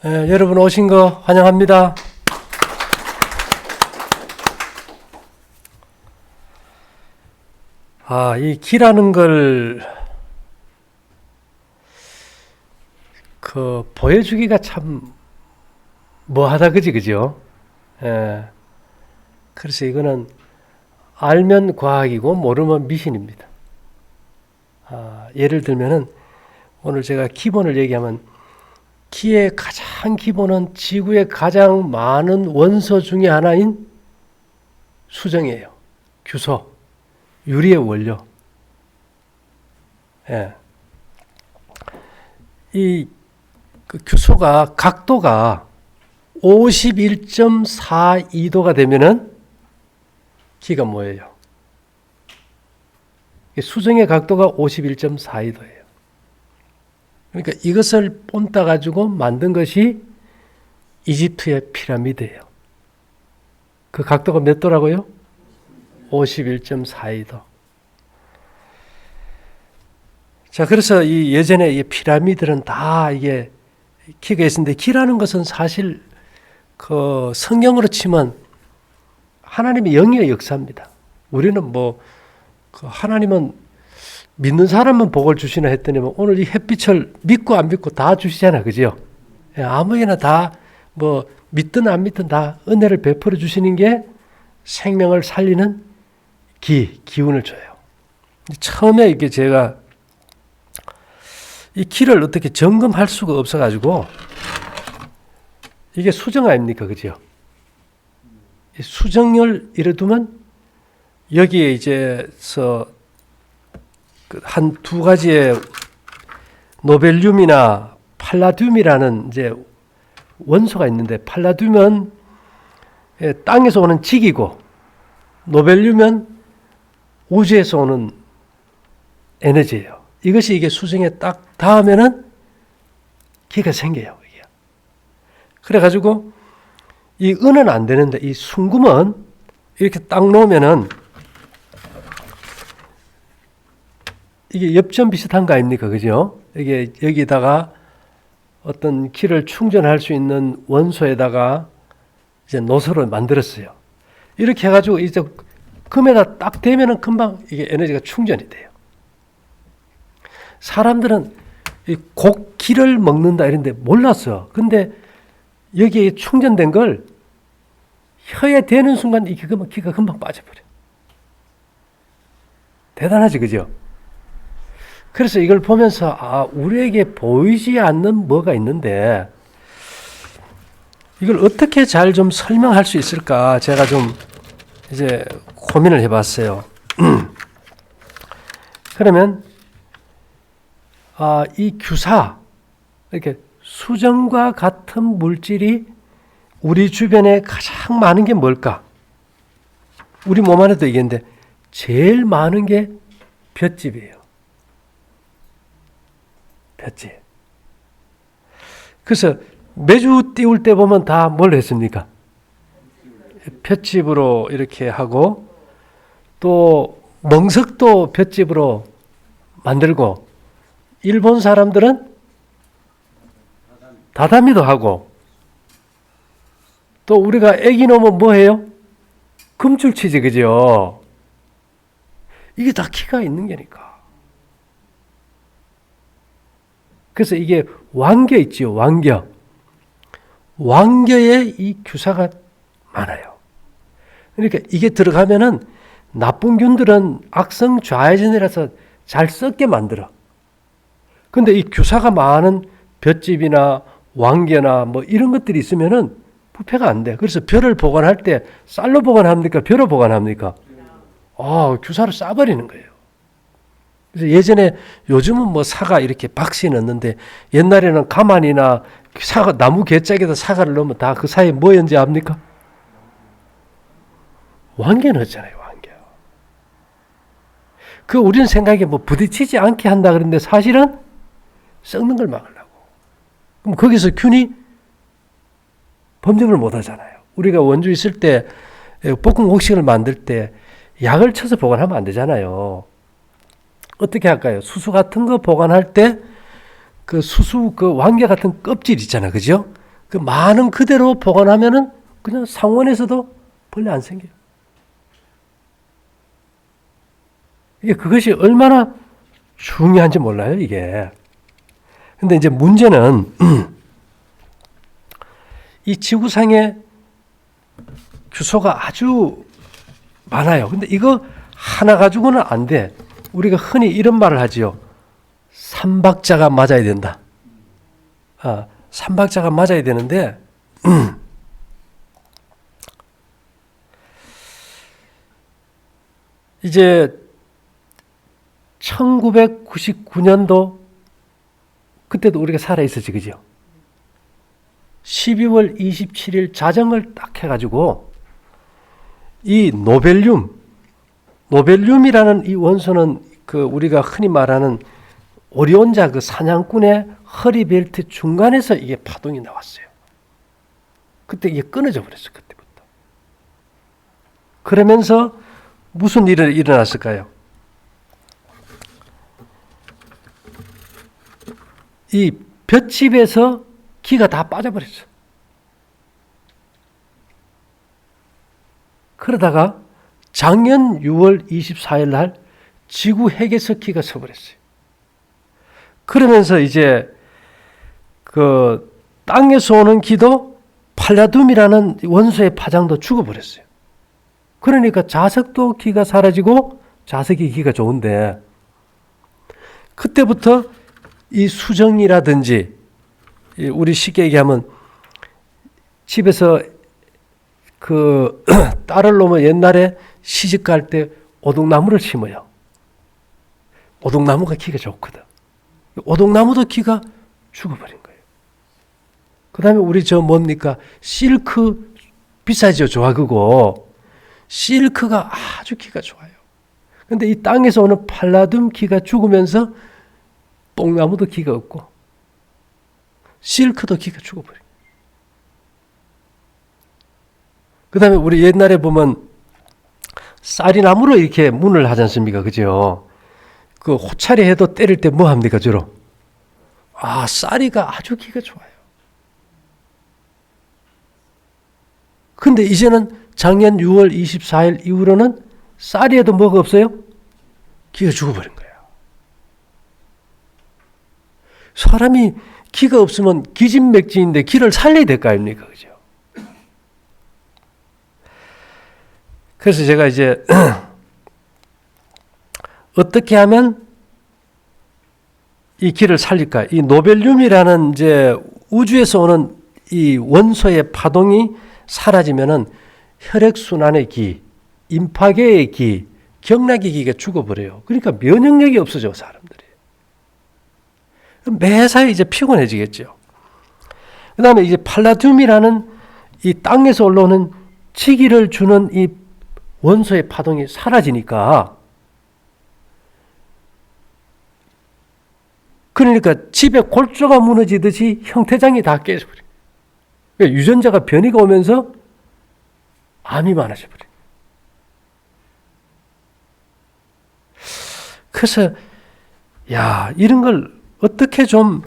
여러분 오신 거 환영합니다. 이 기라는 걸 보여주기가 참 뭐하다 그죠? 그래서 이거는 알면 과학이고 모르면 미신입니다. 예를 들면은 오늘 제가 기본을 얘기하면 기의 가장 기본은 지구에 가장 많은 원소 중에 하나인 수정이에요. 규소, 유리의 원료. 이 규소가 각도가 51.42도가 되면은 기가 뭐예요? 수정의 각도가 51.42도예요. 그러니까 이것을 본따 가지고 만든 것이 이집트의 피라미드예요. 그 각도가 몇 도라고요? 51.42도. 자, 그래서 예전에 이 피라미드는 다 이게 키가 있었는데, 키라는 것은 사실 성경으로 치면 하나님의 영의 역사입니다. 우리는 하나님은 믿는 사람만 복을 주시나 했더니 오늘 이 햇빛을 믿고 안 믿고 다 주시잖아, 그죠? 아무에나 다 믿든 안 믿든 다 은혜를 베풀어 주시는 게 생명을 살리는 기운을 줘요. 처음에 이게 제가 이 기를 어떻게 점검할 수가 없어가지고, 이게 수정 아닙니까, 그죠? 수정을 이래 두면 여기에 한 두 가지의 노벨륨이나 팔라듐이라는 원소가 있는데, 팔라듐은 땅에서 오는 직이고 노벨륨은 우주에서 오는 에너지예요. 이것이 이게 수정에 딱 닿으면은 기가 생겨요. 이게. 그래가지고 이 은은 안 되는데 이 순금은 이렇게 딱 놓으면은 이게 엽전 비슷한 거 아닙니까? 그죠? 이게 여기다가 어떤 기를 충전할 수 있는 원소에다가 노선을 만들었어요. 이렇게 해가지고 금에다 딱 대면은 금방 이게 에너지가 충전이 돼요. 사람들은 이 곡기를 먹는다 이런데 몰랐어. 근데 여기에 충전된 걸 혀에 대는 순간 이 기가 금방 빠져버려. 대단하지, 그죠? 그래서 이걸 보면서 우리에게 보이지 않는 뭐가 있는데 이걸 어떻게 잘 좀 설명할 수 있을까 제가 좀 고민을 해봤어요. 그러면 이 규사, 이렇게 수정과 같은 물질이 우리 주변에 가장 많은 게 뭘까? 우리 몸 안에도 얘기했는데 제일 많은 게 볏짚이에요. 볏짚. 그래서 매주 띄울 때 보면 다 뭘 했습니까? 볏짚으로 이렇게 하고, 또 멍석도 볏짚으로 만들고, 일본 사람들은 다다미도 하고, 또 우리가 애기 놓으면 뭐 해요? 금줄 치지, 그죠? 이게 다 키가 있는 게니까. 그래서 이게 왕겨 있지요, 왕겨. 왕겨에 이 규사가 많아요. 그러니까 이게 들어가면은 나쁜 균들은 악성 좌회전이라서 잘 썩게 만들어. 근데 이 규사가 많은 볏짚이나 왕겨나 이런 것들이 있으면은 부패가 안 돼. 그래서 벼를 보관할 때 쌀로 보관합니까? 벼로 보관합니까? 규사를 싸버리는 거예요. 그래서 예전에, 요즘은 사과 이렇게 박스에 넣는데, 옛날에는 가만이나 사과, 나무 개짝에다 사과를 넣으면 다 그 사이에 뭐 연재 합니까? 왕겨 넣었잖아요, 왕겨. 우리는 생각에 부딪히지 않게 한다 그러는데 사실은 썩는 걸 막으려고. 그럼 거기서 균이 범접을 못 하잖아요. 우리가 원주 있을 때, 볶음 곡식을 만들 때 약을 쳐서 보관하면 안 되잖아요. 어떻게 할까요? 수수 같은 거 보관할 때 수수 왕개 같은 껍질 있잖아, 그죠? 그 많은 그대로 보관하면은 그냥 상온에서도 벌레 안 생겨요. 이게 그것이 얼마나 중요한지 몰라요, 이게. 근데 이제 문제는 이 지구상에 규소가 아주 많아요. 근데 이거 하나 가지고는 안 돼. 우리가 흔히 이런 말을 하지요. 삼박자가 맞아야 된다. 삼박자가 맞아야 되는데 이제 1999년도 그때도 우리가 살아있었지, 그죠? 12월 27일 자정을 딱 해가지고 이 노벨륨이라는 이 원소는 그 우리가 흔히 말하는 오리온자 그 사냥꾼의 허리벨트 중간에서 이게 파동이 나왔어요. 그때 이게 끊어져 버렸어요. 그때부터. 그러면서 무슨 일이 일어났을까요? 이 볏짚에서 기가 다 빠져버렸어요. 그러다가 작년 6월 24일 날 지구 핵에서 기가 서버렸어요. 그러면서 이제 그 땅에서 오는 기도 팔라듐이라는 원소의 파장도 죽어버렸어요. 그러니까 자석도 기가 사라지고 자석이 기가 좋은데 그때부터 이 수정이라든지 우리 쉽게 얘기하면 집에서 그 딸을 놓으면 옛날에 시집 갈 때 오동나무를 심어요. 오동나무가 기가 좋거든. 오동나무도 기가 죽어버린 거예요. 그 다음에 우리 뭡니까? 실크 비싸죠, 조화그고. 실크가 아주 기가 좋아요. 근데 이 땅에서 오는 팔라듐 기가 죽으면서 뽕나무도 기가 없고 실크도 기가 죽어버려요. 그 다음에 우리 옛날에 보면 쌀이나무로 이렇게 문을 하지 않습니까? 그죠? 그 호차리 해도 때릴 때 뭐 합니까, 주로? 쌀이가 아주 기가 좋아요. 근데 이제는 작년 6월 24일 이후로는 쌀이에도 뭐가 없어요? 기가 죽어버린 거예요. 사람이 기가 없으면 기진맥진인데 기를 살려야 될 거 아닙니까? 그죠? 그래서 제가 이제 어떻게 하면 이 기를 살릴까? 이 노벨륨이라는 이제 우주에서 오는 이 원소의 파동이 사라지면은 혈액순환의 기, 임파계의 기, 경락의 기가 죽어버려요. 그러니까 면역력이 없어져, 사람들이. 매사에 이제 피곤해지겠죠. 그 다음에 이제 팔라듐이라는 이 땅에서 올라오는 치기를 주는 이 원소의 파동이 사라지니까 그러니까 집에 골조가 무너지듯이 형태장이 다 깨져버려요. 그러니까 유전자가 변이가 오면서 암이 많아져버려요. 그래서 이런 걸 어떻게 좀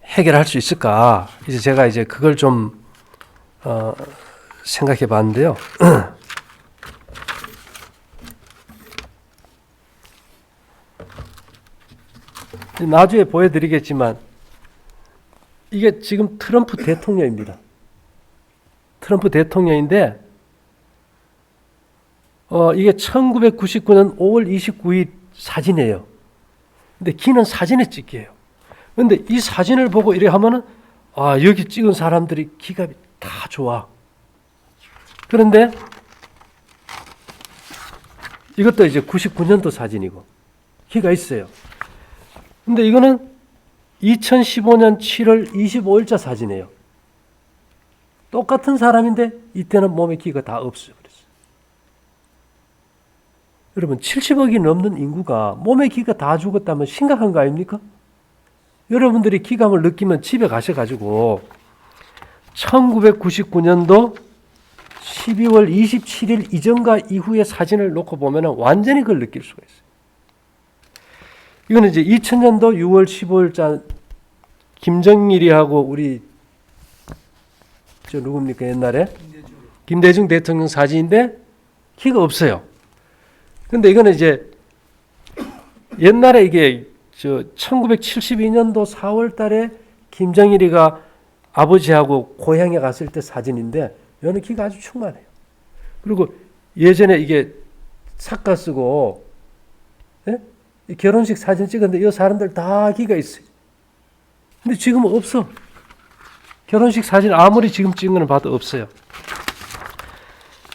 해결할 수 있을까? 이제 제가 이제 그걸 좀 생각해 봤는데요. 나중에 보여드리겠지만 이게 지금 트럼프 대통령입니다. 트럼프 대통령인데 이게 1999년 5월 29일 사진이에요. 근데 기는 사진에 찍혀요. 근데 이 사진을 보고 이렇게 하면은 여기 찍은 사람들이 기가 다 좋아. 그런데 이것도 이제 99년도 사진이고 기가 있어요. 근데 이거는 2015년 7월 25일자 사진이에요. 똑같은 사람인데 이때는 몸에 기가 다 없어요. 여러분 70억이 넘는 인구가 몸에 기가 다 죽었다면 심각한 거 아닙니까? 여러분들이 기감을 느끼면 집에 가셔가지고 1999년도 12월 27일 이전과 이후의 사진을 놓고 보면 완전히 그걸 느낄 수가 있어요. 이거는 이제 2000년도 6월 15일자 김정일이하고 우리 저 누굽니까 옛날에? 김대중 대통령 사진인데 키가 없어요. 근데 이거는 이제 옛날에 이게 저 1972년도 4월 달에 김정일이가 아버지하고 고향에 갔을 때 사진인데 얘는 키가 아주 충만해요. 그리고 예전에 이게 삭가 쓰고 예? 결혼식 사진 찍었는데 이 사람들 다 키가 있어요. 근데 지금은 없어. 결혼식 사진 아무리 지금 찍은 거는 봐도 없어요.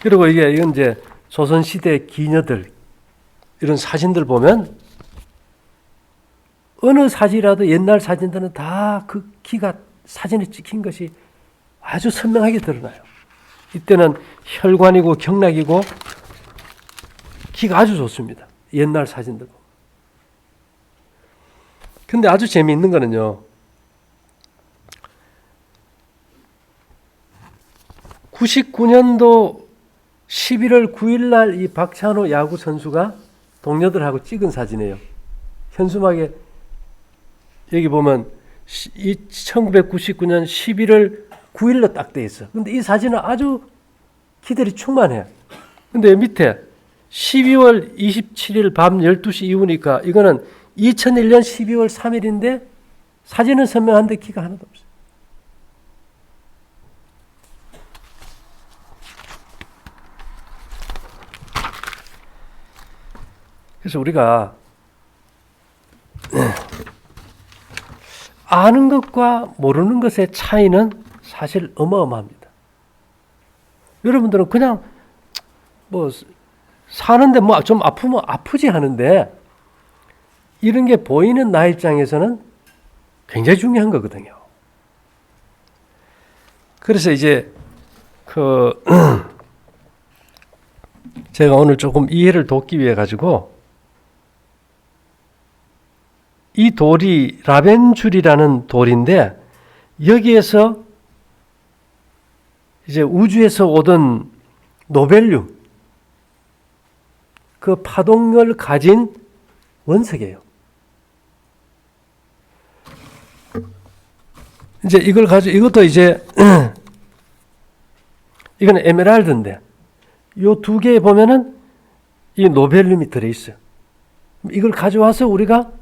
그리고 이건 이제 조선시대 기녀들 이런 사진들 보면 어느 사진이라도 옛날 사진들은 다 그 키가 사진에 찍힌 것이 아주 선명하게 드러나요. 이때는 혈관이고 경락이고 키가 아주 좋습니다. 옛날 사진들. 근데 아주 재미있는 거는요. 99년도 11월 9일 날 이 박찬호 야구 선수가 동료들하고 찍은 사진이에요. 현수막에 여기 보면 1999년 11월 9일로 딱 돼 있어. 근데 이 사진은 아주 기들이 충만해요. 근데 밑에 12월 27일 밤 12시 이후니까 이거는 2001년 12월 3일인데 사진은 선명한데 키가 하나도 없어요. 그래서 우리가 아는 것과 모르는 것의 차이는 사실 어마어마합니다. 여러분들은 그냥 뭐 사는데 뭐 좀 아프면 아프지 하는데 이런 게 보이는 나 입장에서는 굉장히 중요한 거거든요. 그래서 이제 제가 오늘 조금 이해를 돕기 위해 가지고 이 돌이 라벤줄이라는 돌인데 여기에서 이제 우주에서 오던 노벨륨 그 파동을 가진 원석이에요. 이제 이걸 가지고 이것도 이제 이거는 에메랄드인데 요 두 개에 보면은 이 노벨륨이 들어있어요. 이걸 가져와서 우리가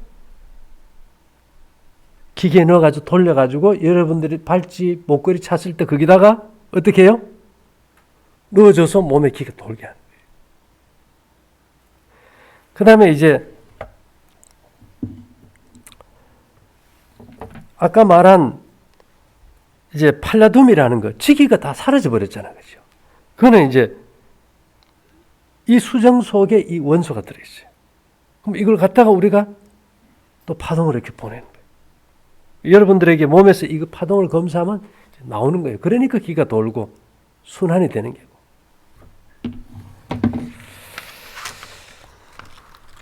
기계에 넣어가지고 돌려가지고 여러분들이 발찌 목걸이 찼을 때 거기다가 어떻게 해요? 넣어줘서 몸에 기가 돌게 하는 거예요. 그 다음에 이제 아까 말한 이제 팔라듐이라는 거, 지기가 다 사라져 버렸잖아요. 그죠? 그거는 이제 이 수정 속에 이 원소가 들어있어요. 그럼 이걸 갖다가 우리가 또 파동을 이렇게 보내는 거예요. 여러분들에게 몸에서 이거 파동을 검사하면 나오는 거예요. 그러니까 기가 돌고 순환이 되는 거고.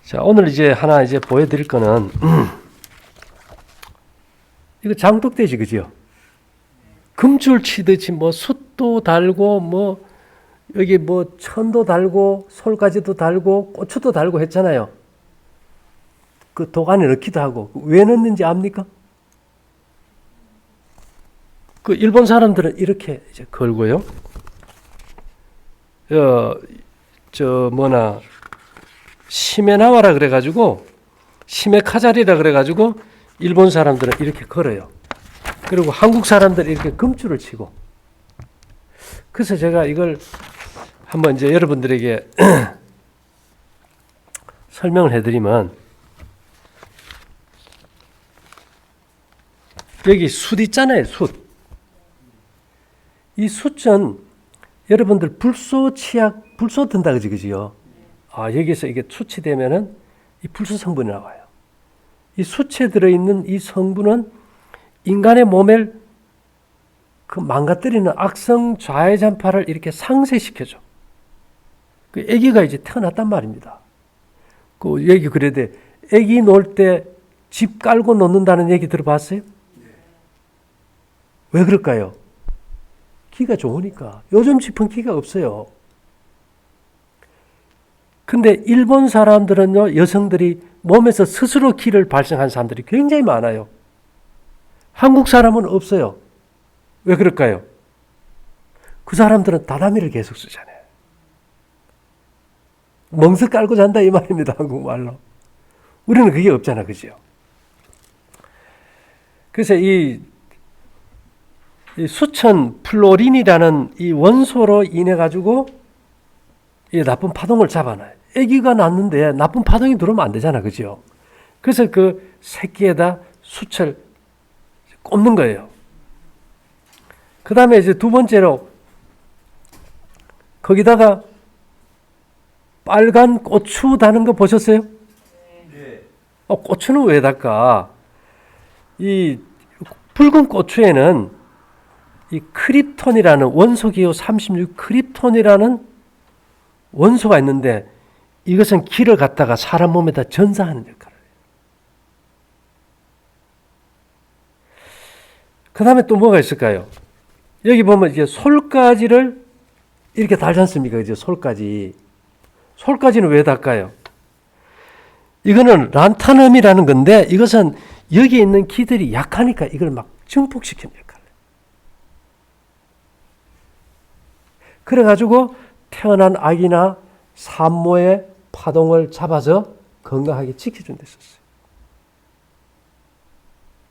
자, 오늘 이제 하나 이제 보여드릴 거는 이거 장독대지, 그죠? 금줄 치듯이 뭐 숯도 달고 뭐 여기 뭐 천도 달고 솔가지도 달고 고추도 달고 했잖아요. 그 독 안에 넣기도 하고. 왜 넣는지 압니까? 그 일본 사람들은 이렇게 이제 걸고요. 시메나와라 그래가지고 시메카자리라 그래가지고 일본 사람들은 이렇게 걸어요. 그리고 한국 사람들은 이렇게 금줄을 치고. 그래서 제가 이걸 한번 이제 여러분들에게 설명을 해드리면 여기 숯 있잖아요. 숯. 이 숯은 여러분들 불소 치약, 불소 든다 그지요? 아, 여기서 이게 수치되면은 이 불소 성분이 나와요. 이 숯에 들어있는 이 성분은 인간의 몸을 그 망가뜨리는 악성 좌회전파를 이렇게 상쇄시켜줘. 그 아기가 이제 태어났단 말입니다. 그 얘기 그래도 아기 놀 때 집 깔고 놓는다는 얘기 들어봤어요? 왜 그럴까요? 기가 좋으니까. 요즘 집은 기가 없어요. 근데 일본 사람들은요, 여성들이 몸에서 스스로 기를 발생한 사람들이 굉장히 많아요. 한국 사람은 없어요. 왜 그럴까요? 그 사람들은 다다미를 계속 쓰잖아요. 멍석 깔고 잔다 이 말입니다. 한국말로. 우리는 그게 없잖아. 그죠? 그래서 이 수천 플로린이라는 이 원소로 인해 가지고 이 나쁜 파동을 잡아놔요. 아기가 낳는데 나쁜 파동이 들어오면 안 되잖아. 그죠? 그래서 그 새끼에다 수철 꼽는 거예요. 그 다음에 이제 두 번째로 거기다가 빨간 고추 다는 거 보셨어요? 네. 고추는 왜 달까? 이 붉은 고추에는 이 크립톤이라는 원소기호 36 크립톤이라는 원소가 있는데 이것은 기를 갖다가 사람 몸에다 전사하는 역할을 해요. 그 다음에 또 뭐가 있을까요? 여기 보면 이제 솔가지를 이렇게 달지 않습니까? 이제 솔가지. 솔가지는 왜 달까요? 이거는 란타넘이라는 건데 이것은 여기 있는 기들이 약하니까 이걸 막 증폭시키는 역할을 해요. 그래가지고 태어난 아기나 산모의 파동을 잡아서 건강하게 지켜준 데 썼어요.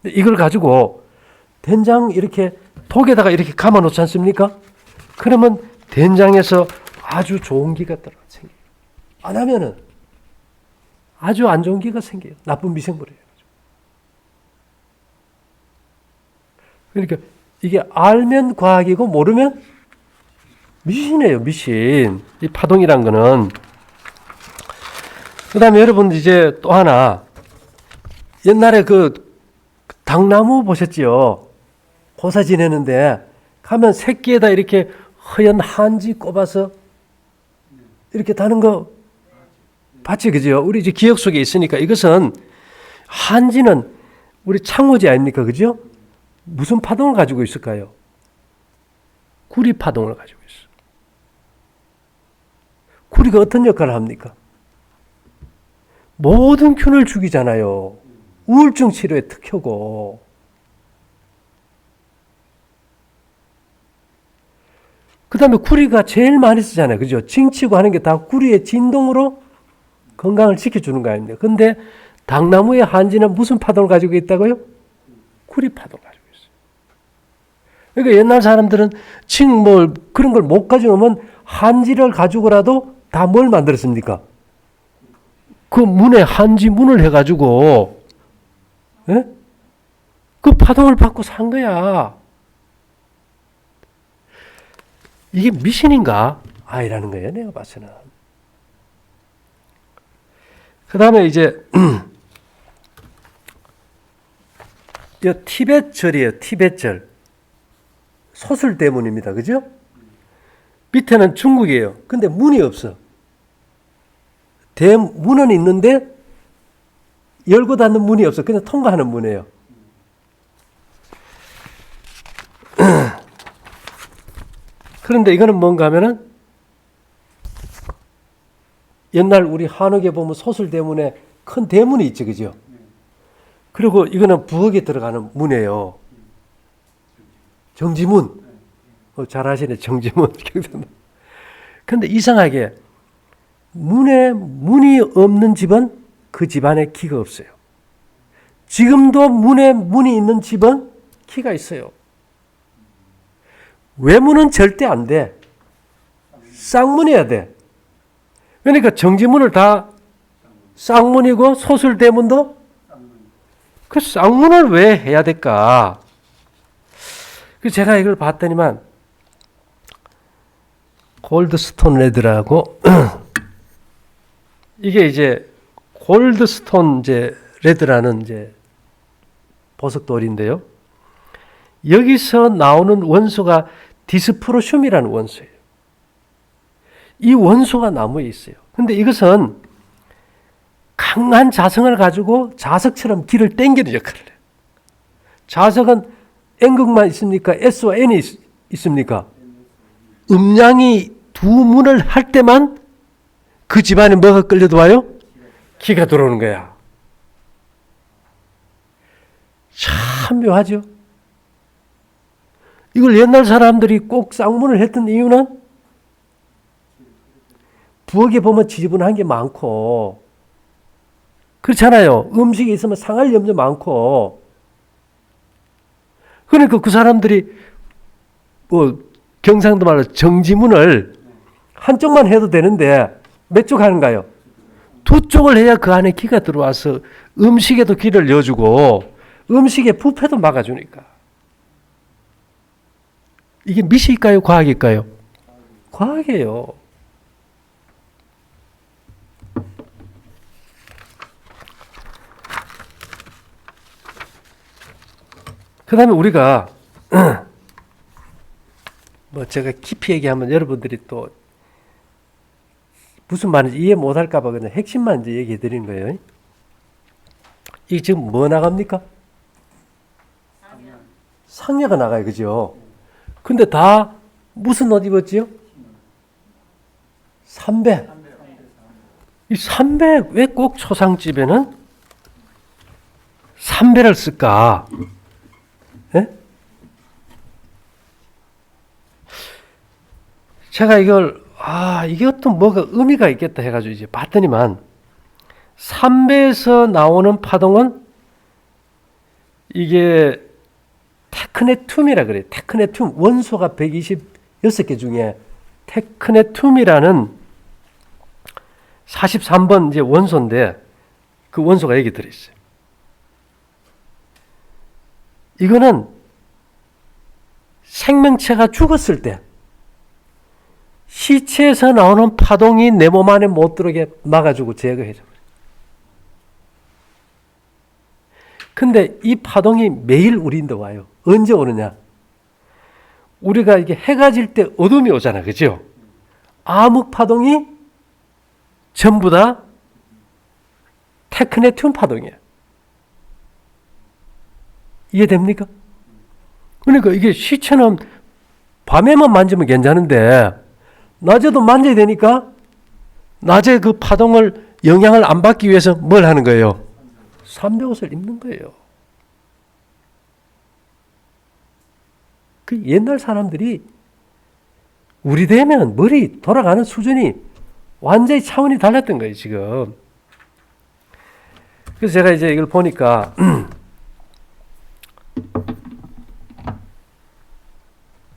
이걸 가지고 된장 이렇게 독에다가 이렇게 감아 놓지 않습니까? 그러면 된장에서 아주 좋은 기가 생겨요. 안 하면은 아주 안 좋은 기가 생겨요. 나쁜 미생물이에요. 그러니까 이게 알면 과학이고 모르면 미신이에요. 미신. 이 파동이란 거는. 그 다음에 여러분 이제 또 하나 옛날에 그 당나무 보셨지요? 고사 지내는데 가면 새끼에다 이렇게 허연 한지 꼽아서 이렇게 다는 거 봤지, 그죠? 우리 이제 기억 속에 있으니까 이것은 한지는 우리 창호지 아닙니까, 그죠? 무슨 파동을 가지고 있을까요? 구리 파동을 가지고 있어. 구리가 어떤 역할을 합니까? 모든 균을 죽이잖아요. 우울증 치료에 특효고. 그 다음에 구리가 제일 많이 쓰잖아요. 그죠? 징치고 하는 게 다 구리의 진동으로 건강을 지켜주는 거 아닙니까? 근데 당나무의 한지는 무슨 파동을 가지고 있다고요? 구리 파동을 가지고 있어요. 그러니까 옛날 사람들은 그런 걸 못 가져오면 한지를 가지고라도 다 뭘 만들었습니까? 그 문에 한지 문을 해가지고, 예? 그 파동을 받고 산 거야. 이게 미신인가? 아니라는 거예요, 내가 봐서는. 그 다음에 이제, 이 티벳절이에요, 티벳절. 소술대문입니다. 그죠? 밑에는 중국이에요. 근데 문이 없어. 문은 있는데, 열고 닫는 문이 없어. 그냥 통과하는 문이에요. 그런데 이거는 뭔가 하면은 옛날 우리 한옥에 보면 소술대문에 큰 대문이 있죠. 그죠? 그리고 이거는 부엌에 들어가는 문이에요. 정지문. 잘 아시네. 정지문. 그런데 이상하게 문에 문이 없는 집은 그 집안에 기가 없어요. 지금도 문에 문이 있는 집은 기가 있어요. 외문은 절대 안 돼. 쌍문이어야 돼. 그러니까 정지문을 다 쌍문이고 소술대문도 그 쌍문을 왜 해야 될까? 제가 이걸 봤더니만 골드스톤 레드라고 이게 이제 골드스톤 이제 레드라는 이제 보석돌인데요. 여기서 나오는 원소가 디스프로슘이라는 원소예요. 이 원소가 나무에 있어요. 근데 이것은 강한 자성을 가지고 자석처럼 기를 당기는 역할을 해요. 자석은 N극만 있습니까? S와 N이 있습니까? 음양이 두 문을 할 때만 그 집안에 뭐가 끌려 들어와요? 기가 들어오는 거야. 참 묘하죠? 이걸 옛날 사람들이 꼭 쌍문을 했던 이유는 부엌에 보면 지저분한 게 많고 그렇잖아요. 음식이 있으면 상할 염려 많고 그러니까 그 사람들이 뭐 경상도 말로 정지문을 한쪽만 해도 되는데 몇 쪽 하는가요? 두 쪽을 해야 그 안에 기가 들어와서 음식에도 기를 넣어주고 음식의 부패도 막아주니까. 이게 미식일까요? 과학일까요? 과학이에요. 그 다음에 우리가 뭐 제가 깊이 얘기하면 여러분들이 또 무슨 말인지 이해 못할까 봐 그냥 핵심만 이제 얘기해 드리는 거예요. 이게 지금 뭐 나갑니까? 상여가 나가요. 그죠? 근데 다 무슨 옷 입었지요? 삼백. 이 삼백 왜 꼭 초상집에는 삼배를 쓸까? 예? 제가 이걸 이게 어떤 뭐가 의미가 있겠다 해가지고 이제 봤더니만 삼배에서 나오는 파동은 이게 테크네툼이라 그래요. 테크네툼 원소가 126개 중에 테크네툼이라는 43번 이제 원소인데 그 원소가 여기 들어있어요. 이거는 생명체가 죽었을 때 시체에서 나오는 파동이 내 몸 안에 못 들어오게 막아주고 제거해줘. 근데 이 파동이 매일 우리인데 와요. 언제 오느냐? 우리가 이게 해가 질 때 어둠이 오잖아. 그죠? 암흑 파동이 전부 다 테크네튬 파동이에요. 이해됩니까? 그러니까 이게 시체는 밤에만 만지면 괜찮은데 낮에도 만져야 되니까 낮에 그 파동을 영향을 안 받기 위해서 뭘 하는 거예요? 삼배옷을 입는 거예요. 그 옛날 사람들이 우리 되면 머리 돌아가는 수준이 완전히 차원이 달랐던 거예요, 지금. 그래서 제가 이제 이걸 보니까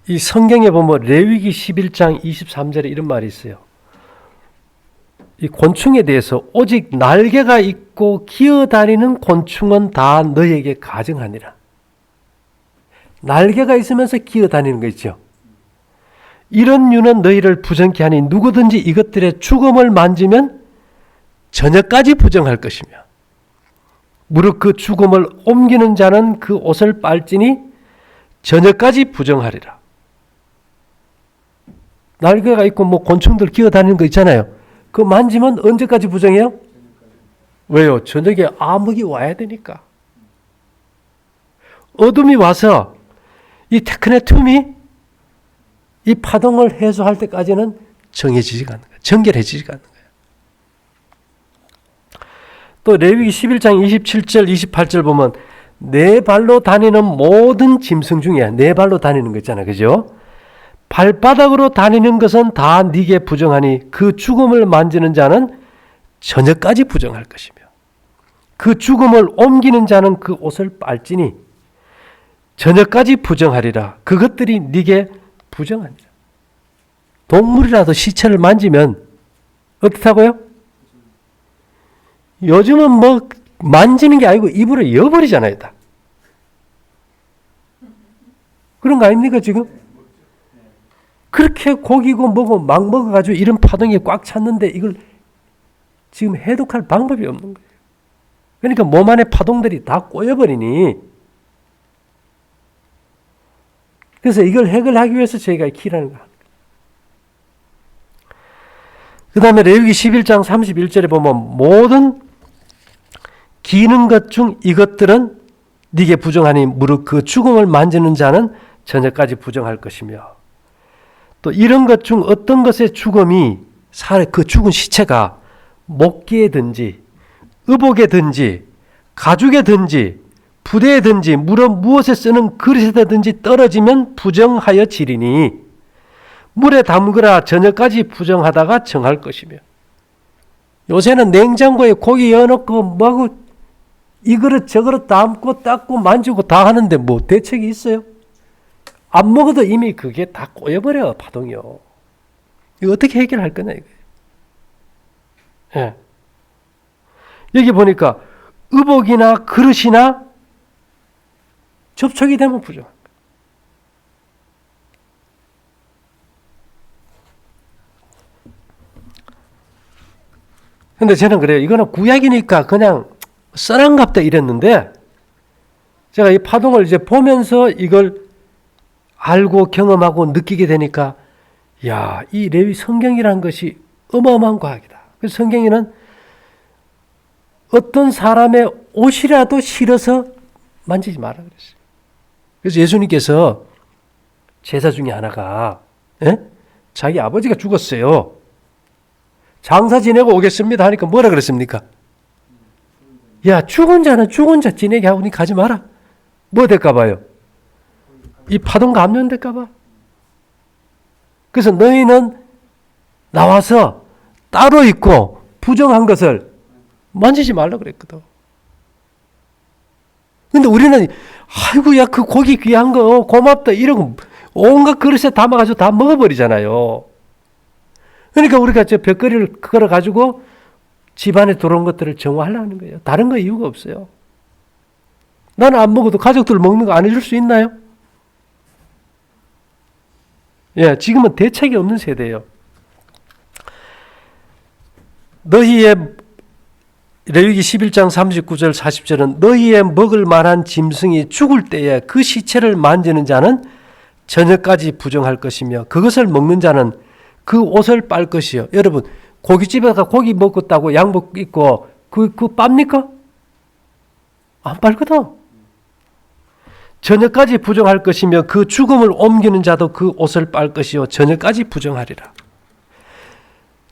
이 성경에 보면 레위기 11장 23절에 이런 말이 있어요. 이 곤충에 대해서 오직 날개가 있고 기어다니는 곤충은 다 너에게 가증하니라. 날개가 있으면서 기어다니는 거 있죠. 이런 유는 너희를 부정케 하니 누구든지 이것들의 죽음을 만지면 저녁까지 부정할 것이며 무릇 그 죽음을 옮기는 자는 그 옷을 빨지니 저녁까지 부정하리라. 날개가 있고 뭐 곤충들 기어다니는 거 있잖아요. 그거 만지면 언제까지 부정해요? 왜요? 저녁에 암흑이 와야 되니까. 어둠이 와서 이 테크네툼이 이 파동을 해소할 때까지는 정해지지가 않는 거예요. 정결해지지가 않는 거예요. 또 레위기 11장 27절 28절 보면 네 발로 다니는 모든 짐승 중에 네 발로 다니는 거 있잖아요. 그죠? 발바닥으로 다니는 것은 다 네게 부정하니 그 죽음을 만지는 자는 저녁까지 부정할 것이며 그 죽음을 옮기는 자는 그 옷을 빨지니 저녁까지 부정하리라. 그것들이 네게 부정하니라. 동물이라도 시체를 만지면 어떻다고요? 요즘은 뭐 만지는 게 아니고 입으로 이어버리잖아요. 다. 그런 거 아닙니까 지금? 그렇게 고기고 뭐고 막 먹어가지고 이런 파동이 꽉 찼는데 이걸 지금 해독할 방법이 없는 거예요. 그러니까 몸 안에 파동들이 다 꼬여버리니 그래서 이걸 해결하기 위해서 저희가 키라는 거. 그 다음에 레위기 11장 31절에 보면 모든 기는 것 중 이것들은 네게 부정하니 무릇 그 죽음을 만지는 자는 저녁까지 부정할 것이며 또 이런 것 중 어떤 것의 죽음이 그 죽은 시체가 목기에든지 의복에든지 가죽에든지 부대에든지 무엇에 쓰는 그릇에든지 떨어지면 부정하여 지리니 물에 담그라 저녁까지 부정하다가 정할 것이며. 요새는 냉장고에 고기 넣어놓고 뭐하고 이 그릇 저 그릇 담고 닦고 만지고 다 하는데 뭐 대책이 있어요? 안 먹어도 이미 그게 다 꼬여버려, 파동이요. 이거 어떻게 해결할 거냐 이거예요. 예. 여기 보니까 의복이나 그릇이나 접촉이 되면 부정합니다. 근데 저는 그래요. 이거는 구약이니까 그냥 써난갑다 이랬는데, 제가 이 파동을 이제 보면서 이걸 알고 경험하고 느끼게 되니까, 야, 이 레위 성경이라는 것이 어마어마한 과학이다. 그래서 성경에는 어떤 사람의 옷이라도 싫어서 만지지 마라 그랬어요. 그래서 예수님께서 제사 중에 하나가, 자기 아버지가 죽었어요. 장사 지내고 오겠습니다 하니까 뭐라 그랬습니까? 야, 죽은 자는 죽은 자 지내게 하고 니 가지 마라. 뭐 될까 봐요? 이 파동 감염될까 봐. 그래서 너희는 나와서 따로 있고 부정한 것을 만지지 말라 그랬거든. 근데 우리는 아이고 야 그 고기 귀한 거 고맙다 이러고 온갖 그릇에 담아가지고 다 먹어버리잖아요. 그러니까 우리가 저 벽걸이를 걸어가지고 집안에 들어온 것들을 정화하려는 거예요. 다른 거 이유가 없어요. 나는 안 먹어도 가족들 먹는 거 안 해줄 수 있나요? 예, 지금은 대책이 없는 세대예요. 너희의 레위기 11장 39절 40절은 너희의 먹을 만한 짐승이 죽을 때에 그 시체를 만지는 자는 저녁까지 부정할 것이며 그것을 먹는 자는 그 옷을 빨 것이요. 여러분 고깃집에 가 고기 먹었다고 양복 입고 그 빱니까? 안 빨거든. 저녁까지 부정할 것이며 그 죽음을 옮기는 자도 그 옷을 빨 것이요 저녁까지 부정하리라.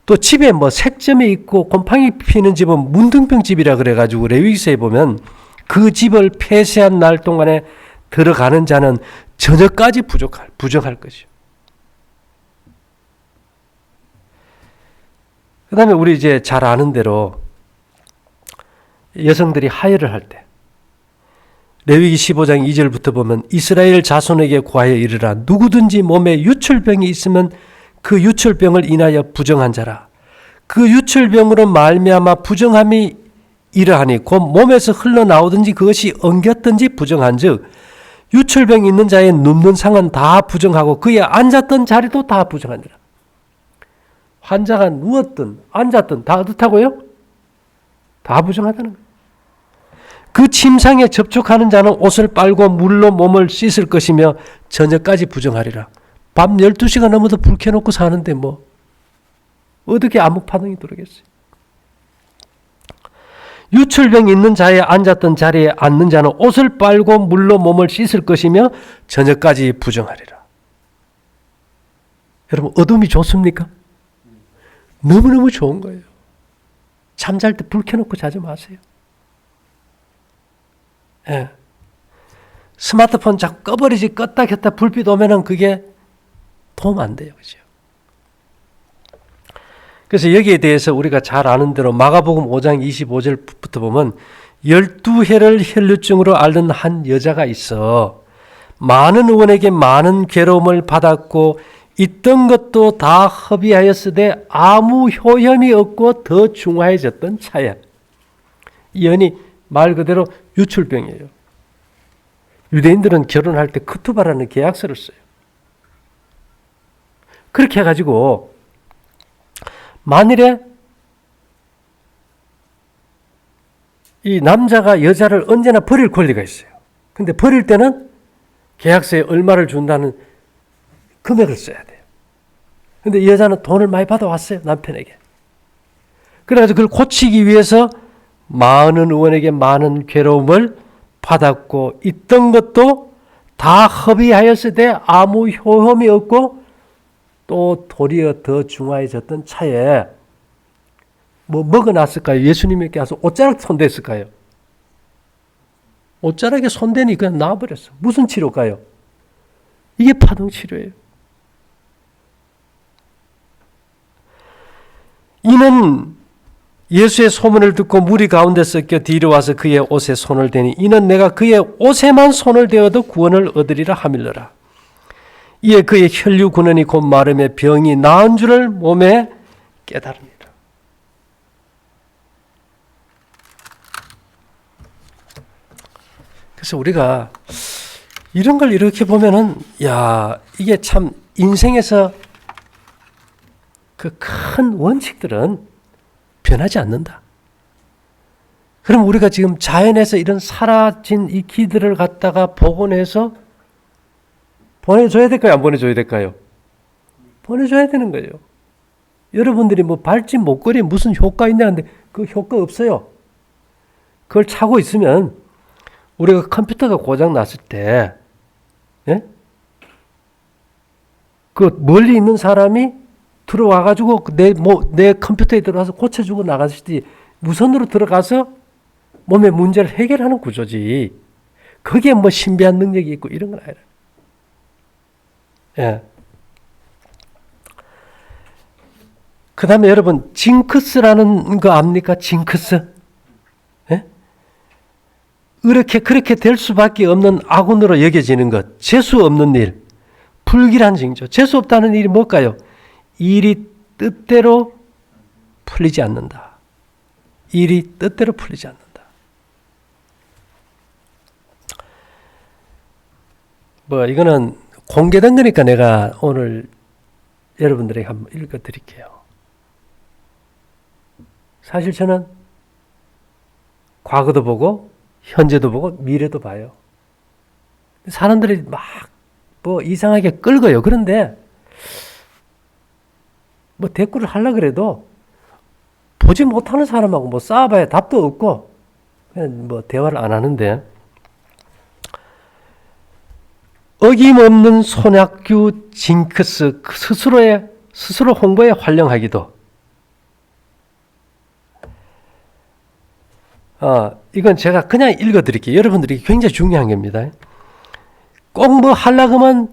또 집에 뭐 색점이 있고 곰팡이 피는 집은 문둥병 집이라 그래가지고 레위기서에 보면 그 집을 폐쇄한 날 동안에 들어가는 자는 저녁까지 부정할 것이요. 그 다음에 우리 이제 잘 아는 대로 여성들이 하혈을 할 때 레위기 15장 2절부터 보면 이스라엘 자손에게 구하여 이르라 누구든지 몸에 유출병이 있으면 그 유출병을 인하여 부정한 자라. 그 유출병으로 말미암아 부정함이 이러하니 곧 몸에서 흘러나오든지 그것이 엉겼든지 부정한즉 유출병 있는 자의 눕는 상은 다 부정하고 그의 앉았던 자리도 다 부정하니라. 환자가 누웠든 앉았든 다 어떻다고요? 다 부정하다는 거예요. 그 침상에 접촉하는 자는 옷을 빨고 물로 몸을 씻을 것이며 저녁까지 부정하리라. 밤 12시가 넘어도 불 켜놓고 사는데 뭐 어떻게 암흑 파동이 들어오겠어요? 유출병 있는 자의 앉았던 자리에 앉는 자는 옷을 빨고 물로 몸을 씻을 것이며 저녁까지 부정하리라. 여러분 어둠이 좋습니까? 너무너무 좋은 거예요. 잠잘 때 불 켜놓고 자지 마세요. 예. 스마트폰 자꾸 꺼버리지 껐다 켰다 불빛 오면은 그게 도움 안 돼요. 그죠? 그래서 여기에 대해서 우리가 잘 아는 대로 마가복음 5장 25절부터 보면 12해를 혈루증으로 앓는 한 여자가 있어 많은 의원에게 많은 괴로움을 받았고 있던 것도 다 허비하였으되 아무 효험이 없고 더 중화해졌던 차야. 이 연이 말 그대로 유출병이에요. 유대인들은 결혼할 때 크투바라는 계약서를 써요. 그렇게 해가지고 만일에 이 남자가 여자를 언제나 버릴 권리가 있어요. 근데 버릴 때는 계약서에 얼마를 준다는 금액을 써야 돼요. 근데 이 여자는 돈을 많이 받아왔어요. 남편에게. 그래가지고 그걸 고치기 위해서 많은 의원에게 많은 괴로움을 받았고 있던 것도 다 허비하였으되 아무 효험이 없고 또 도리어 더 중화해졌던 차에 뭐 먹어놨을까요? 예수님께 와서 옷자락 손댔을까요? 옷자락에 손대니 그냥 나와버렸어. 무슨 치료일까요? 이게 파동치료예요. 이는 예수의 소문을 듣고 무리 가운데 섞여 뒤로 와서 그의 옷에 손을 대니 이는 내가 그의 옷에만 손을 대어도 구원을 얻으리라 하밀러라. 이에 그의 혈류 근원이 곧 마름에 병이 나은 줄을 몸에 깨달으니라. 그래서 우리가 이런 걸 이렇게 보면은 야, 이게 참 인생에서 그 큰 원칙들은 변하지 않는다. 그럼 우리가 지금 자연에서 이런 사라진 이 기들을 갖다가 복원해서 보내줘야 될까요? 안 보내줘야 될까요? 보내줘야 되는 거예요. 여러분들이 뭐 발짓 목걸이 무슨 효과 있냐 하는데 그 효과 없어요. 그걸 차고 있으면 우리가 컴퓨터가 고장 났을 때, 예? 그 멀리 있는 사람이 들어와가지고 내 컴퓨터에 들어가서 고쳐주고 나가시지 무선으로 들어가서 몸의 문제를 해결하는 구조지. 거기에 뭐 신비한 능력이 있고 이런 건 아니라. 예. 그 다음에 여러분, 징크스라는 거 압니까? 징크스. 예? 그렇게 될 수밖에 없는 악운으로 여겨지는 것. 재수 없는 일. 불길한 징조. 재수 없다는 일이 뭘까요? 일이 뜻대로 풀리지 않는다. 일이 뜻대로 풀리지 않는다. 뭐 이거는 공개된 거니까 내가 오늘 여러분들에게 한번 읽어드릴게요. 사실 저는 과거도 보고 현재도 보고 미래도 봐요. 사람들이 막 뭐 이상하게 끌고요. 그런데 뭐 대꾸를 하려고 그래도 보지 못하는 사람하고 뭐 싸워봐야 답도 없고 그냥 뭐 대화를 안 하는데 어김없는 손학규 징크스 스스로 홍보에 활용하기도 이건 제가 그냥 읽어드릴게요. 여러분들이 굉장히 중요한 겁니다. 꼭 뭐 하려고 하면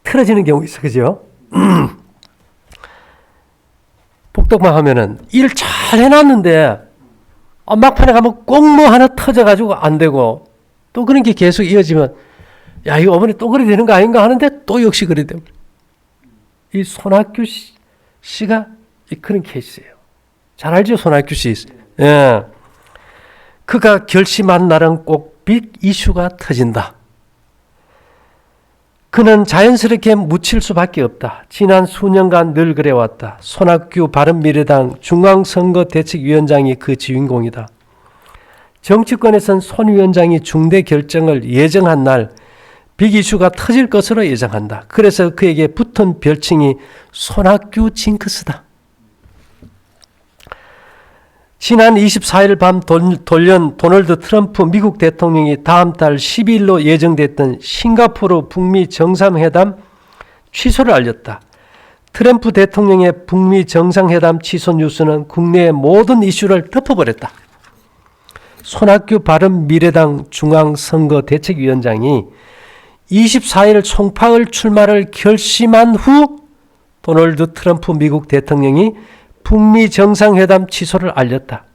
틀어지는 경우 있어. 그죠? 복덕만 하면은 일 잘 해놨는데 막판에 가면 꼭 뭐 하나 터져가지고 안 되고 또 그런 게 계속 이어지면 야 이거 어머니 또 그래 되는 거 아닌가 하는데 또 역시 그래 되고 이 손학규 씨가 그런 케이스예요. 잘 알죠? 손학규 씨. 예. 그가 결심한 날은 꼭 빅 이슈가 터진다. 그는 자연스럽게 묻힐 수밖에 없다. 지난 수년간 늘 그래왔다. 손학규 바른미래당 중앙선거대책위원장이 그 주인공이다. 정치권에선 손 위원장이 중대 결정을 예정한 날 빅 이슈가 터질 것으로 예상한다. 그래서 그에게 붙은 별칭이 손학규 징크스다. 지난 24일 밤 도널드 트럼프 미국 대통령이 다음 달 12일로 예정됐던 싱가포르 북미 정상회담 취소를 알렸다. 트럼프 대통령의 북미 정상회담 취소 뉴스는 국내의 모든 이슈를 덮어버렸다. 손학규 바른미래당 중앙선거대책위원장이 24일 총파을 출마를 결심한 후 도널드 트럼프 미국 대통령이 북미 정상회담 취소를 알렸다.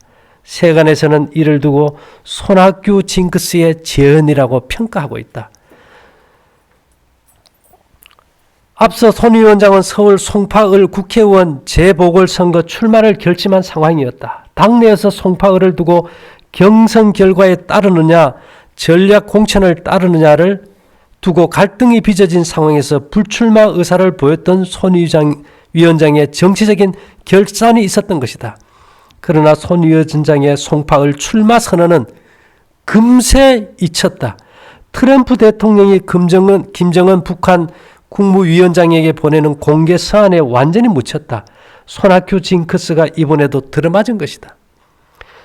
세간에서는 이를 두고 손학규 징크스의 재현이라고 평가하고 있다. 앞서 손 위원장은 서울 송파을 국회의원 재보궐선거 출마를 결심한 상황이었다. 당내에서 송파을을 두고 경선 결과에 따르느냐 전략 공천을 따르느냐를 두고 갈등이 빚어진 상황에서 불출마 의사를 보였던 손 위원장의 정치적인 결산이 있었던 것이다. 그러나 손 위원장의 송파을 출마 선언은 금세 잊혔다. 트럼프 대통령이 김정은 북한 국무위원장에게 보내는 공개 서한에 완전히 묻혔다. 손학규 징크스가 이번에도 들어맞은 것이다.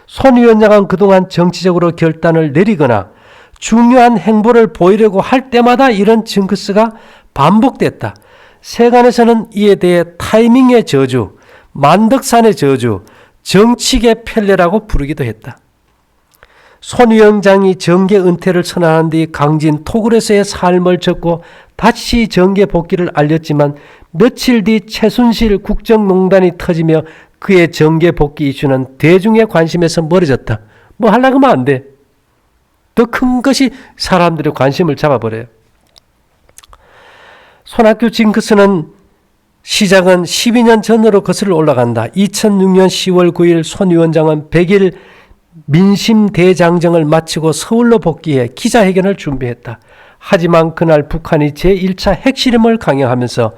손 위원장은 그동안 정치적으로 결단을 내리거나 중요한 행보를 보이려고 할 때마다 이런 징크스가 반복됐다. 세간에서는 이에 대해 타이밍의 저주, 만덕산의 저주, 정치계 펠레라고 부르기도 했다. 손 위원장이 정계 은퇴를 선언한 뒤 강진 토굴에서의 삶을 접고 다시 정계 복귀를 알렸지만 며칠 뒤 최순실 국정농단이 터지며 그의 정계 복귀 이슈는 대중의 관심에서 멀어졌다. 뭐 하려고 하면 안 돼. 더 큰 것이 사람들의 관심을 잡아버려요. 손학규 징크스는 시작은 12년 전으로 거슬러 올라간다. 2006년 10월 9일 손 위원장은 100일 민심 대장정을 마치고 서울로 복귀해 기자회견을 준비했다. 하지만 그날 북한이 제1차 핵실험을 강요하면서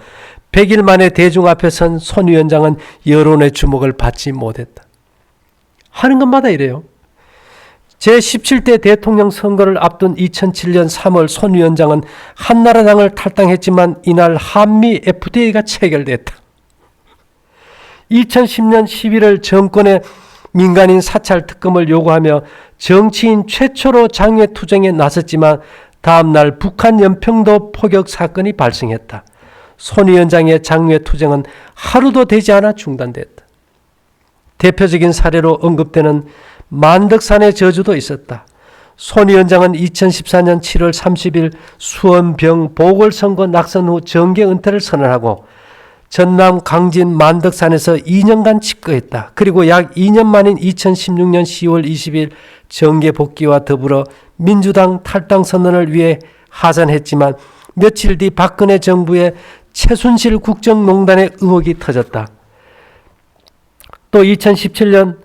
100일 만에 대중 앞에 선 손 위원장은 여론의 주목을 받지 못했다. 하는 것마다 이래요. 제17대 대통령 선거를 앞둔 2007년 3월 손 위원장은 한나라당을 탈당했지만 이날 한미 FTA가 체결됐다. 2010년 11월 정권의 민간인 사찰 특검을 요구하며 정치인 최초로 장외투쟁에 나섰지만 다음날 북한 연평도 포격 사건이 발생했다. 손 위원장의 장외투쟁은 하루도 되지 않아 중단됐다. 대표적인 사례로 언급되는 만덕산의 저주도 있었다. 손 위원장은 2014년 7월 30일 수원병 보궐선거 낙선 후 정계 은퇴를 선언하고 전남 강진 만덕산에서 2년간 집거했다. 그리고 약 2년 만인 2016년 10월 20일 정계 복귀와 더불어 민주당 탈당 선언을 위해 하산했지만 며칠 뒤 박근혜 정부의 최순실 국정농단의 의혹이 터졌다. 또 2017년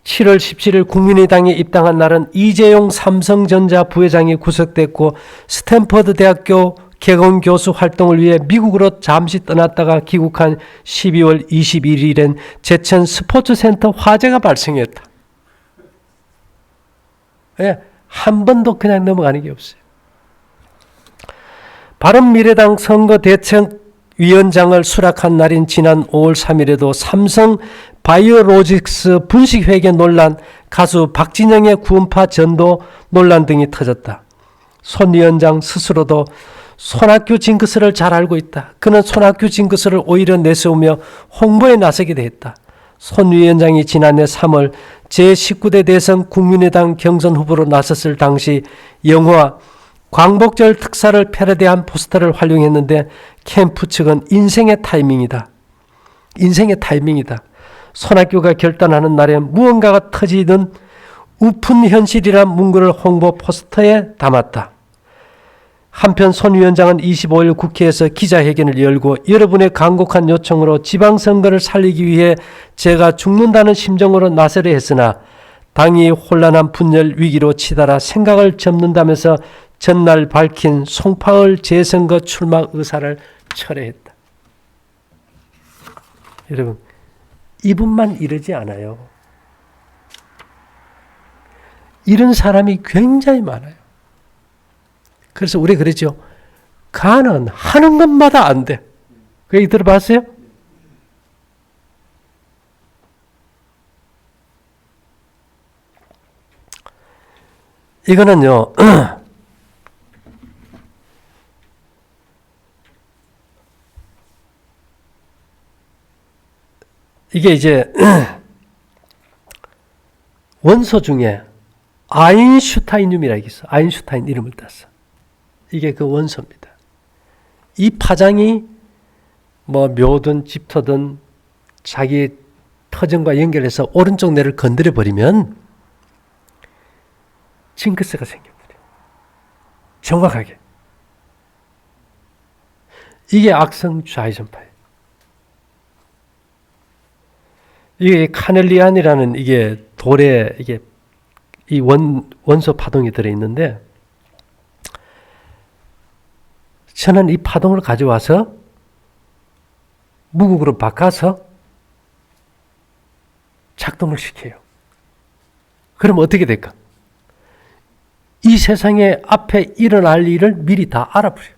7월 17일 국민의당에 입당한 날은 이재용 삼성전자 부회장이 구속됐고 스탠퍼드 대학교 개건 교수 활동을 위해 미국으로 잠시 떠났다가 귀국한 12월 21일엔 제천 스포츠센터 화재가 발생했다. 한 번도 그냥 넘어가는 게 없어요. 바른미래당 선거대책위원장을 수락한 날인 지난 5월 3일에도 삼성 바이오로직스 분식회계 논란, 가수 박진영의 구원파 전도 논란 등이 터졌다. 손 위원장 스스로도 손학규 징크스를 잘 알고 있다. 그는 손학규 징크스를 오히려 내세우며 홍보에 나서게 됐다. 손 위원장이 지난해 3월 제19대 대선 국민의당 경선 후보로 나섰을 당시 영화 광복절 특사를 패러디한 포스터를 활용했는데 캠프 측은 인생의 타이밍이다. 손학규가 결단하는 날에 무언가가 터지는 우픈 현실이란 문구를 홍보 포스터에 담았다. 한편 손 위원장은 25일 국회에서 기자회견을 열고 여러분의 간곡한 요청으로 지방선거를 살리기 위해 제가 죽는다는 심정으로 나서려 했으나 당이 혼란한 분열 위기로 치달아 생각을 접는다면서 전날 밝힌 송파을 재선거 출마 의사를 철회했다. 여러분, 이분만 이러지 않아요. 이런 사람이 굉장히 많아요. 그래서 우리 그러죠. 간은 하는 것마다 안 돼. 그 얘기 들어봤어요? 이거는요. 이게 이제 원소 중에 아인슈타인륨이라는 게 있어. 아인슈타인 이름을 땄어. 이게 그 원소입니다. 이 파장이 뭐 묘든 집터든 자기 터전과 연결해서 오른쪽 뇌를 건드려 버리면 징크스가 생겨버려. 정확하게. 이게 악성 좌회전파예요. 이게 카넬리안이라는 이게 돌에 이게 이 원소 파동이 들어있는데 저는 이 파동을 가져와서 무극으로 바꿔서 작동을 시켜요. 그럼 어떻게 될까? 이 세상에 앞에 일어날 일을 미리 다 알아버려요.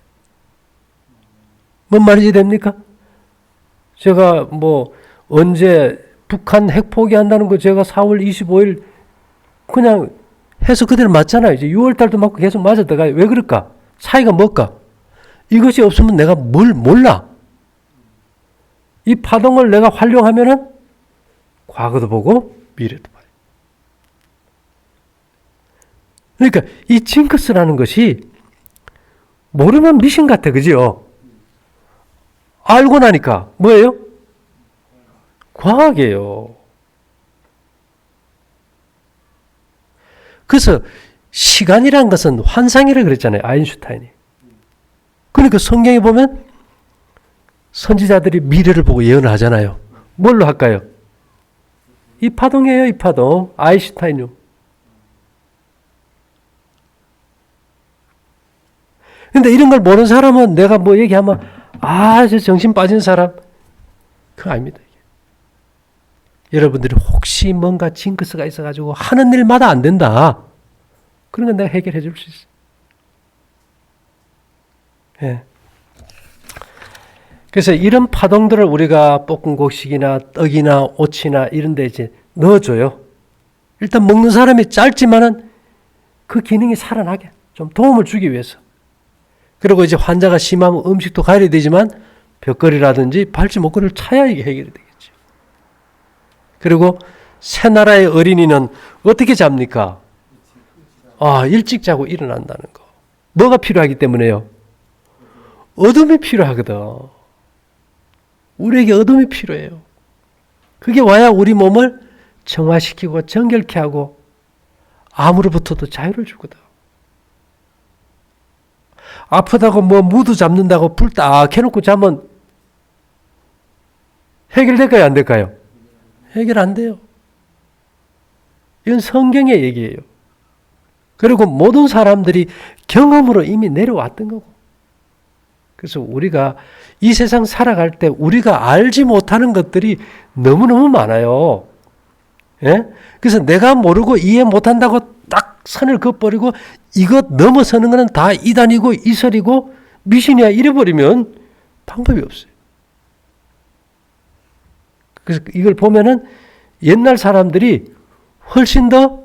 뭔 말인지 됩니까? 제가 뭐 언제 북한 핵 포기한다는 거 제가 4월 25일 그냥 해서 그대로 맞잖아요. 이제 6월 달도 맞고 계속 맞았다가 왜 그럴까? 차이가 뭘까? 이것이 없으면 내가 뭘 몰라. 이 파동을 내가 활용하면은 과거도 보고 미래도 봐요. 그러니까 이 징크스라는 것이 모르면 미신 같아. 그죠? 알고 나니까 뭐예요? 과학이에요. 그래서 시간이란 것은 환상이라고 그랬잖아요. 아인슈타인이. 그러니까 성경에 보면 선지자들이 미래를 보고 예언을 하잖아요. 뭘로 할까요? 이 파동이에요. 이 파동. 아인슈타인요. 근데 이런 걸 모르는 사람은 내가 뭐 얘기하면 저 정신 빠진 사람. 그거 아닙니다. 여러분들이 혹시 뭔가 징크스가 있어가지고 하는 일마다 안 된다. 그런 건 내가 해결해 줄 수 있어요. 예. 그래서 이런 파동들을 우리가 볶은 곡식이나 떡이나 오치나 이런 데 이제 넣어줘요. 일단 먹는 사람이 짧지만은 그 기능이 살아나게 좀 도움을 주기 위해서. 그리고 이제 환자가 심하면 음식도 가려야 되지만 벽걸이라든지 발치 목걸이를 차야 이게 해결이 되겠죠. 그리고 새 나라의 어린이는 어떻게 잡니까? 일찍 자고 일어난다는 거. 뭐가 필요하기 때문에요? 어둠이 필요하거든. 우리에게 어둠이 필요해요. 그게 와야 우리 몸을 정화시키고 정결케 하고 암으로부터도 자유를 주거든. 아프다고 뭐 무드 잡는다고 불 딱 해놓고 자면 해결될까요? 안 될까요? 해결 안 돼요. 이건 성경의 얘기예요. 그리고 모든 사람들이 경험으로 이미 내려왔던 거고. 그래서 우리가 이 세상 살아갈 때 우리가 알지 못하는 것들이 너무너무 많아요. 예? 그래서 내가 모르고 이해 못한다고 딱 선을 그어버리고 이것 넘어서는 것은 다 이단이고 이설이고 미신이야 이래버리면 방법이 없어요. 그래서 이걸 보면은 옛날 사람들이 훨씬 더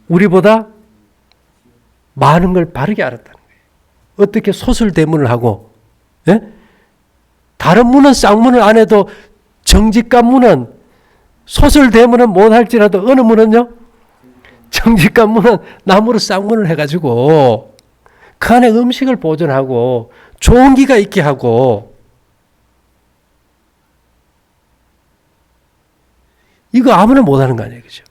우리보다 많은 걸 바르게 알았다는 거예요. 어떻게 소설대문을 하고, 예? 다른 문은 쌍문을 안 해도 정직관 문은 소설대문은 못할지라도 어느 문은요? 정직관 문은 나무로 쌍문을 해가지고 그 안에 음식을 보존하고 좋은 기가 있게 하고 이거 아무나 못하는 거 아니에요. 그죠?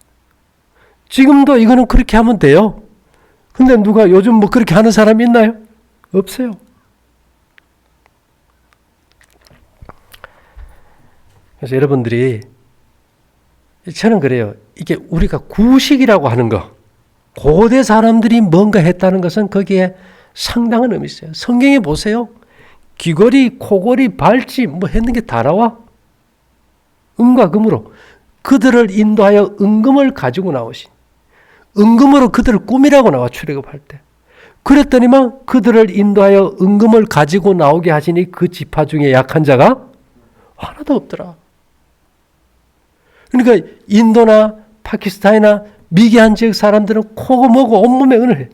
지금도 이거는 그렇게 하면 돼요. 근데 누가 요즘 뭐 그렇게 하는 사람이 있나요? 없어요. 그래서 여러분들이 저는 그래요. 이게 우리가 구식이라고 하는 거 고대 사람들이 뭔가 했다는 것은 거기에 상당한 의미 있어요. 성경에 보세요. 귀걸이, 코걸이, 발찌 뭐 했는 게 다 나와. 음과 금으로. 그들을 인도하여 은금을 가지고 나오신. 은금으로 그들을 꾸미라고 나와 출애굽할 때. 그랬더니만 그들을 인도하여 은금을 가지고 나오게 하시니 그 지파 중에 약한 자가 하나도 없더라. 그러니까 인도나 파키스탄이나 미개한 지역 사람들은 코고 뭐고 온몸에 은을 해.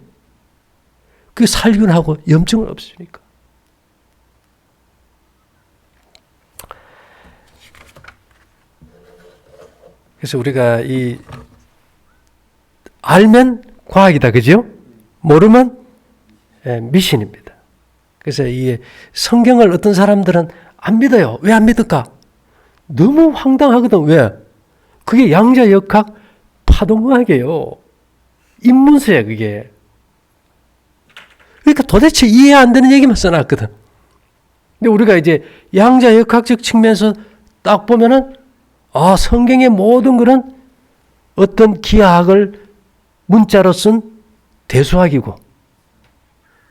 그게 살균하고 염증을 없으니까. 그래서 우리가 이 알면 과학이다, 그죠? 모르면 미신입니다. 그래서 이 성경을 어떤 사람들은 안 믿어요. 왜 안 믿을까? 너무 황당하거든. 왜? 그게 양자역학 파동학이에요. 인문서야 그게. 그러니까 도대체 이해 안 되는 얘기만 써놨거든. 근데 우리가 이제 양자역학적 측면에서 딱 보면은 성경의 모든 것은 어떤 기하학을 문자로 쓴 대수학이고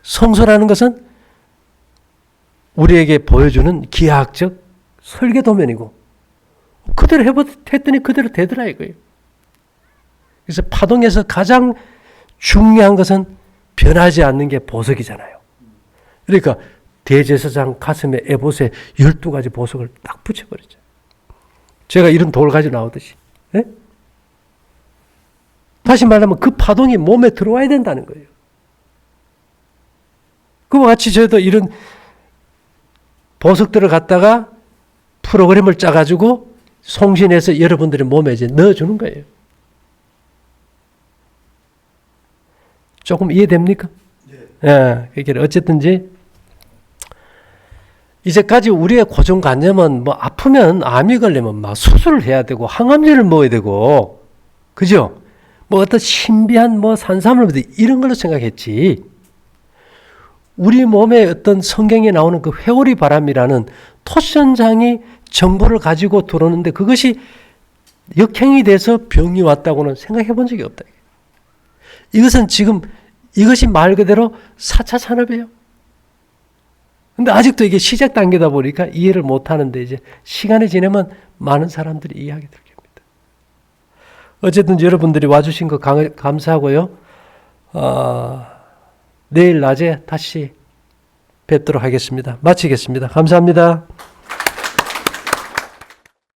성서라는 것은 우리에게 보여주는 기하학적 설계 도면이고 그대로 했더니 그대로 되더라 이거예요. 그래서 파동에서 가장 중요한 것은 변하지 않는 게 보석이잖아요. 그러니까 대제사장 가슴에 에봇에 12가지 보석을 딱 붙여버리죠. 제가 이런 돌 가지고 나오듯이. 네? 다시 말하면 그 파동이 몸에 들어와야 된다는 거예요. 그와 같이 저도 이런 보석들을 갖다가 프로그램을 짜가지고 송신해서 여러분들의 몸에 이제 넣어주는 거예요. 조금 이해됩니까? 예. 그러니까 어쨌든지 이제까지 우리의 고정관념은 뭐 아프면 암이 걸리면 막 수술을 해야 되고 항암제를 먹어야 되고 그죠? 뭐 어떤 신비한 뭐 산삼을 이런 걸로 생각했지. 우리 몸에 어떤 성경에 나오는 그 회오리 바람이라는 토선장이 정보를 가지고 들어오는데 그것이 역행이 돼서 병이 왔다고는 생각해 본 적이 없다. 이것은 지금 이것이 말 그대로 4차 산업이에요. 근데 아직도 이게 시작 단계다 보니까 이해를 못 하는데 이제 시간이 지나면 많은 사람들이 이해하게 될 겁니다. 어쨌든 여러분들이 와주신 거 감사하고요. 내일 낮에 다시 뵙도록 하겠습니다. 마치겠습니다. 감사합니다.